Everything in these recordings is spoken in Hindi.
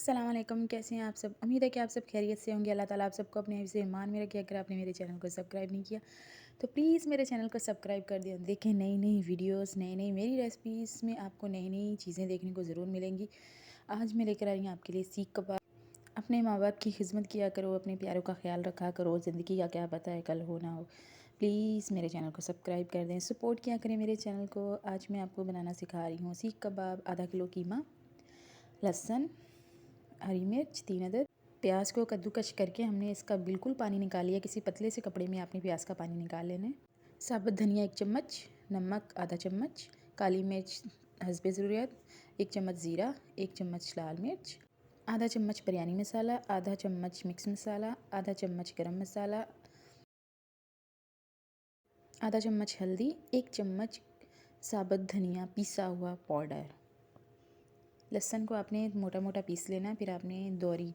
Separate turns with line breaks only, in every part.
अस्सलाम वालेकुम, कैसे हैं आप सब। उम्मीद है कि आप सब खैरियत से होंगे। अल्लाह ताला आप सबको अपने हिफ्ज़ ईमान में रखे। अगर आपने मेरे चैनल को सब्सक्राइब नहीं किया तो प्लीज़ मेरे चैनल को सब्सक्राइब कर दें। देखें नई नई वीडियोस, नई नई मेरी रेसिपीज़ में आपको नई नई चीज़ें देखने को ज़रूर मिलेंगी। आज मैं लेकर आई हूँ आपके लिए सीख कबाब। अपने माँ बाप की खिदमत किया करो, अपने प्यारों का ख्याल रखा करो। ज़िंदगी का क्या पता है कल हो ना हो। प्लीज़ मेरे चैनल को सब्सक्राइब कर दें, सपोर्ट किया करें मेरे चैनल को। आज मैं आपको बनाना सिखा रही हूँ सीख कबाब। आधा किलो कीमा, लहसुन, हरी मिर्च 3 अदद, प्याज को कद्दूकस करके हमने इसका बिल्कुल पानी निकाल लिया। किसी पतले से कपड़े में आपने प्याज का पानी निकाल लेना है। साबुत धनिया 1 चम्मच, नमक आधा चम्मच, काली मिर्च हस्बे ज़रूरत, 1 चम्मच ज़ीरा, 1 चम्मच लाल मिर्च, आधा चम्मच बिरयानी मसाला, आधा चम्मच मिक्स मसाला, आधा चम्मच गरम मसाला, आधा चम्मच हल्दी, 1 चम्मच साबुत धनिया पिसा हुआ पाउडर। लहसुन को आपने मोटा मोटा पीस लेना है। फिर आपने दौरी,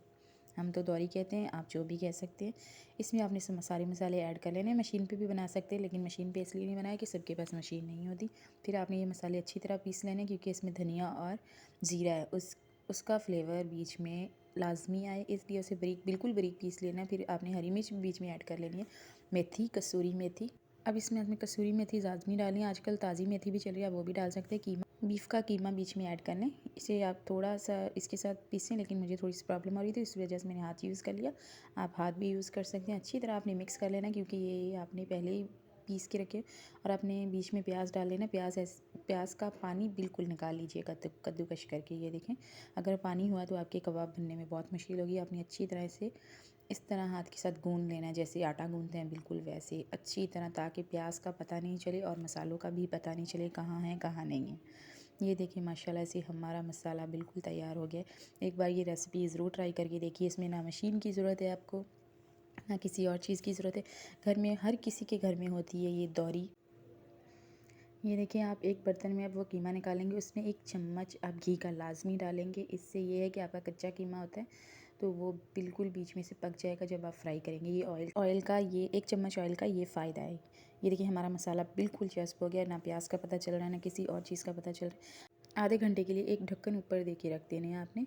हम तो दौरी कहते हैं, आप जो भी कह सकते हैं। इसमें आपने सब सारे मसाले ऐड कर लेने हैं। मशीन पे भी बना सकते हैं, लेकिन मशीन पे इसलिए नहीं बनाया कि सबके पास मशीन नहीं होती। फिर आपने ये मसाले अच्छी तरह पीस लेने, क्योंकि इसमें धनिया और ज़ीरा है, उसका फ्लेवर बीच में लाजमी आए, इसलिए उसे बिल्कुल बारीक पीस लेना है। फिर आपने हरी मिर्च बीच में ऐड कर लेनी है, मेथी, कसूरी मेथी। अब इसमें आपने कसूरी मेथी लाजमी डालनी है। आजकल ताज़ी मेथी भी चल रही है, वो भी डाल सकते हैं। कीमा, बीफ का कीमा बीच में ऐड कर लें। इसे आप थोड़ा सा इसके साथ पीसें, लेकिन मुझे थोड़ी सी प्रॉब्लम हो रही थी, इस वजह से मैंने हाथ यूज़ कर लिया। आप हाथ भी यूज़ कर सकते हैं। अच्छी तरह आपने मिक्स कर लेना, क्योंकि ये आपने पहले ही पीस के रखे। और आपने बीच में प्याज डाल लेना। प्याज का पानी बिल्कुल निकाल लीजिए कद्दूकस करके। ये देखें, अगर पानी हुआ तो आपके कबाब बनने में बहुत मुश्किल होगी। आपने अच्छी तरह से इस तरह हाथ के साथ गूंद लेना है, जैसे आटा गूंदते हैं, बिल्कुल वैसे अच्छी तरह, ताकि प्याज का पता नहीं चले और मसालों का भी पता नहीं चले कहाँ है कहाँ नहीं है। ये देखिए माशाल्लाह से हमारा मसाला बिल्कुल तैयार हो गया। एक बार ये रेसिपी ज़रूर ट्राई करके देखिए। इसमें ना मशीन की ज़रूरत है आपको, ना किसी और चीज़ की ज़रूरत है। घर में हर किसी के घर में होती है ये दौरी। ये देखिए, आप एक बर्तन में अब वो कीमा निकालेंगे, उसमें 1 चम्मच आप घी का लाज़मी डालेंगे। इससे ये है कि आपका कच्चा कीमा होता है तो वो बिल्कुल बीच में से पक जाएगा जब आप फ्राई करेंगे। ये ऑयल का, ये 1 चम्मच ऑयल का ये फ़ायदा है। ये देखिए हमारा मसाला बिल्कुल चस्प हो गया, ना प्याज का पता चल रहा है, ना किसी और चीज़ का पता चल रहा है। आधे घंटे के लिए एक ढक्कन ऊपर दे के रख देने हैं आपने।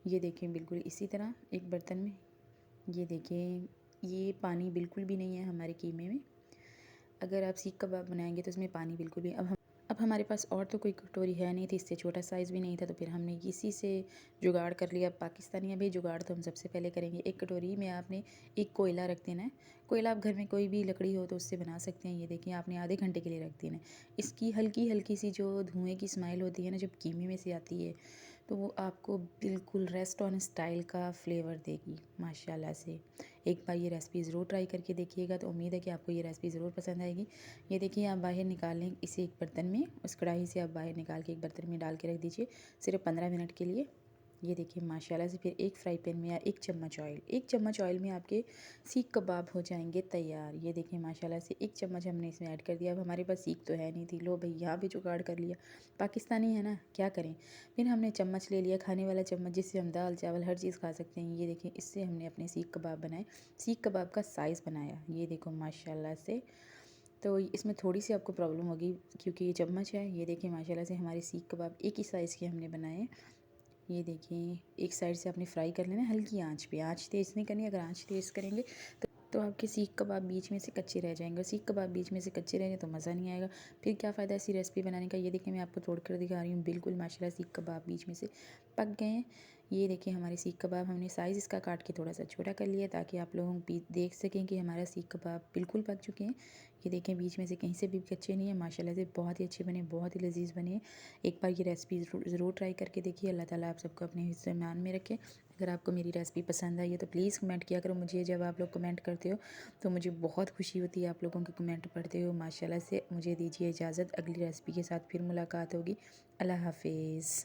ये देखें बिल्कुल इसी तरह एक बर्तन में। ये देखें, ये पानी बिल्कुल भी नहीं है हमारे कीमे में। अगर आप सीख कबाब बनाएंगे तो इसमें पानी बिल्कुल भी, अब हमारे पास और तो कोई कटोरी है नहीं थी, इससे छोटा साइज़ भी नहीं था, तो फिर हमने इसी से जुगाड़ कर लिया। पाकिस्तानी अभी जुगाड़ तो हम सबसे पहले करेंगे। एक कटोरी में आपने एक कोयला रख देना है। कोयला आप घर में कोई भी लकड़ी हो तो उससे बना सकते हैं। ये देखिए, आपने आधे घंटे के लिए रख देना है। इसकी हल्की हल्की सी जो धुएँ की स्माइल होती है ना, जब कीमे में से आती है, तो वो आपको बिल्कुल रेस्टोरेंट स्टाइल का फ्लेवर देगी माशाल्लाह से। एक बार ये रेसिपी ज़रूर ट्राई करके देखिएगा, तो उम्मीद है कि आपको ये रेसिपी ज़रूर पसंद आएगी। ये देखिए, आप बाहर निकाल लें इसे एक बर्तन में। उस कढ़ाई से आप बाहर निकाल के एक बर्तन में डाल के रख दीजिए सिर्फ 15 मिनट के लिए। ये देखिए माशाल्लाह से। फिर एक फ्राई पैन में या 1 चम्मच ऑयल में आपके सीख कबाब हो जाएंगे तैयार। ये देखिए माशाल्लाह से 1 चम्मच हमने इसमें ऐड कर दिया। अब हमारे पास सीख तो है नहीं थी, लो भाई यहाँ भी जुगाड़ कर लिया। पाकिस्तानी है ना, क्या करें। फिर हमने चम्मच ले लिया, खाने वाला चम्मच, जिससे हम दाल चावल हर चीज़ खा सकते हैं। ये देखिए, इससे हमने अपने सीख कबाब बनाए, सीख कबाब का साइज़ बनाया। ये देखो माशाल्लाह से। तो इसमें थोड़ी सी आपको प्रॉब्लम होगी, क्योंकि ये चम्मच है। ये देखिए माशाल्लाह से हमारे सीख कबाब एक ही साइज़ के हमने बनाए हैं। ये देखिए, एक साइड से आपने फ्राई कर लेना हल्की आंच पे। आंच तेज़ नहीं करनी, अगर आंच तेज़ करेंगे तो आपके सीख कबाब बीच में से कच्चे रह जाएंगे। सीख कबाब बीच में से कच्चे रहेंगे तो मज़ा नहीं आएगा। फिर क्या फ़ायदा ऐसी रेसिपी बनाने का। ये देखिए, मैं आपको तोड़ कर दिखा रही हूँ, बिल्कुल माशाल्लाह सीख कबाब बीच में से पक गए हैं। ये देखिए हमारे सीख कबाब, हमने साइज़ इसका काट के थोड़ा सा छोटा कर लिया, ताकि आप लोगों देख सकें कि हमारा सीख कबाब बिल्कुल पक चुके हैं। ये देखें, बीच में से कहीं से भी कच्चे नहीं है। माशाल्लाह से बहुत ही अच्छे बने, बहुत ही लजीज बने। एक बार ये रेसिपी ज़रूर ट्राई करके देखिए। अल्लाह ताला आप सबको अपने हिस्से ईमान में रखे। अगर आपको मेरी रेसिपी पसंद आई है तो प्लीज़ कमेंट किया करो मुझे। जब आप लोग कमेंट करते हो तो मुझे बहुत खुशी होती है आप लोगों के कमेंट पढ़ते हो माशाल्लाह से। मुझे दीजिए इजाज़त, अगली रेसिपी के साथ फिर मुलाकात होगी। अल्लाह हाफिज़।